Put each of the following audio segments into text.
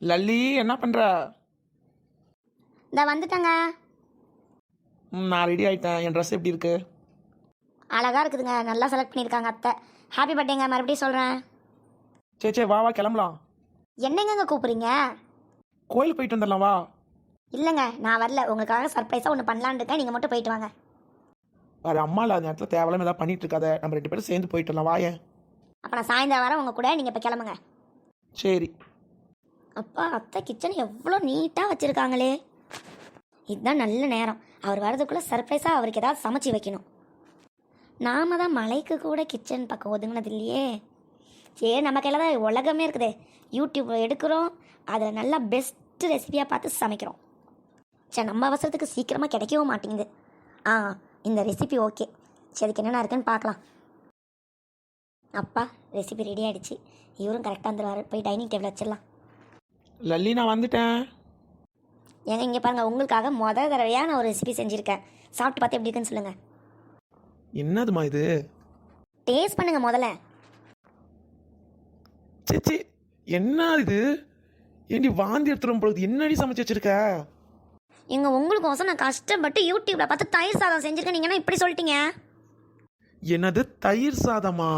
லல்லி என்ன பண்ற? இந்த வந்துட்டேங்க. நான் ரெடி ஆயிட்டேன். என் ட்ரெஸ் எப்படி இருக்கு? அழகாக இருக்குதுங்க. நல்லா செலக்ட் பண்ணியிருக்காங்க அத்தை. ஹாப்பி பர்த்டேங்க, மறுபடியும் சொல்கிறேன். சே வா வா கிளம்பலாம். என்னங்க கூப்பிட்றீங்க? கோயிலுக்கு போயிட்டு வந்துடலாம் வா. இல்லைங்க, நான் வரல. உங்களுக்காக சர்ப்ரைஸாக ஒன்று பண்ணலான்னு இருக்கேன். நீங்கள் மட்டும் போயிட்டு வாங்க. வேறு அம்மா இல்லாத நேரத்தில் தேவையில்லாம ஏதாவது பண்ணிட்டு இருக்காத. நம்ம 2 பேரும் சேர்ந்து போயிட்டு வரலாம் வாயேன். அப்போ நான் சாயந்தரம் வரேன் உங்கள் கூட. நீங்கள் இப்போ கிளம்புங்க. சரி. அப்பா, அத்தை கிச்சன் எவ்வளோ நீட்டாக வச்சுருக்காங்களே. இதுதான் நல்ல நேரம். அவர் வர்றதுக்குள்ளே சர்ப்ரைஸாக அவருக்கு ஏதாவது சமைச்சு வைக்கணும். நாம தான் மலைக்கு கூட கிச்சன் பக்கம் ஒதுங்கினது இல்லையே. சரி, நம்ம கையில் தான் உலகமே இருக்குது. யூடியூப் எடுக்கிறோம், அதில் நல்லா பெஸ்ட்டு ரெசிபியாக பார்த்து சமைக்கிறோம். சரி, நம்ம அவசரத்துக்கு சீக்கிரமாக கிடைக்கவும் மாட்டேங்குது. இந்த ரெசிபி ஓகே. சரி, அதுக்கு என்னென்ன இருக்குன்னு பார்க்கலாம். அப்பா, ரெசிபி ரெடி ஆகிடுச்சு. இவரும் கரெக்டாக வந்துடுவார். போய் டைனிங் டேபிள் வச்சிடலாம். லல்லி நான் வந்துட்டேன். ஏங்க இங்கே பாருங்கள், உங்களுக்காக முதல் தடவையாக நான் ஒரு ரெசிபி செஞ்சுருக்கேன். சாப்பிட்டு பார்த்து எப்படி இருக்குன்னு சொல்லுங்கள். என்னதுமா இது? டேஸ்ட் பண்ணுங்கள் முதல்ல. சேச்சி என்ன இது? ஏண்டி வாந்தி எடுத்துடும் பொழுது என்னடி சமைச்சு வச்சிருக்க? எங்க உங்களுக்கோசம் நான் கஷ்டப்பட்டு யூடியூப்ல பார்த்து தயிர் சாதம் செஞ்சுருக்கேன். நீங்கள் என்ன இப்படி சொல்லிட்டீங்க? என்னது தயிர் சாதமா?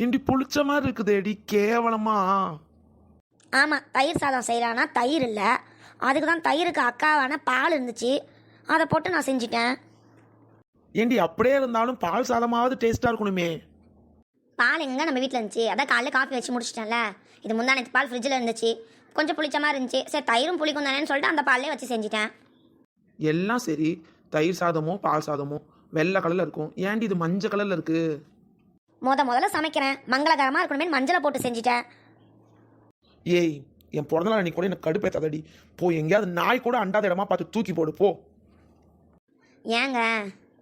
ஏண்டி புளிச்ச மாதிரி இருக்குதேடி, கேவலமா. ஆமாம், தயிர் சாதம் செய்யலான்னா தயிர் இல்லை. அதுக்கு தான் தயிருக்கு அக்காவான பால் இருந்துச்சு, அதை போட்டு நான் செஞ்சிட்டேன். ஏண்டி அப்படியே இருந்தாலும் பால் சாதமாவது டேஸ்டா இருக்கணுமே. பால் எங்கே நம்ம வீட்டில் இருந்துச்சு, அதான் காலைல காஃபி வச்சு முடிச்சிட்டேன்ல. இது முந்தானத்து பால் ஃப்ரிட்ஜில் இருந்துச்சு, கொஞ்சம் புளிச்ச மாதிரி இருந்துச்சு. சரி, தயிரும் புளிக்கும் தானேன்னு சொல்லிட்டு அந்த பால்லே வச்சு செஞ்சிட்டேன். எல்லாம் சரி, தயிர் சாதமோ பால் சாதமோ வெள்ளை கலர்ல இருக்கும். ஏண்டி இது மஞ்சள் கலர்ல இருக்கு? முதல்ல சமைக்கிறேன், மங்களகரமாக இருக்கணுமே மஞ்சளை போட்டு செஞ்சிட்டேன். ஏய், என் பிறந்தநாள் அன்னைக்கு கூட எனக்கு கடுப்பேத்தாதடி. போ, எங்கேயாவது நாய் கூட அண்டாத இடமா பார்த்து தூக்கி போடு போ. ஏங்க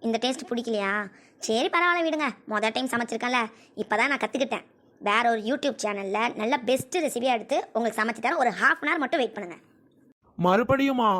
இந்த டேஸ்ட் பிடிக்கலையா? சரி பரவாயில்ல விடுங்க. முதல் டைம் சமைச்சிருக்கேன்ல, இப்போ தான் நான் கற்றுக்கிட்டேன். வேற ஒரு யூடியூப் சேனலில் நல்ல பெஸ்ட்டு ரெசிபியாக எடுத்து உங்களுக்கு சமைச்சு தரேன். ஒரு ½ அன் ஹவர் மட்டும் வெயிட் பண்ணுங்கள். மறுபடியுமா?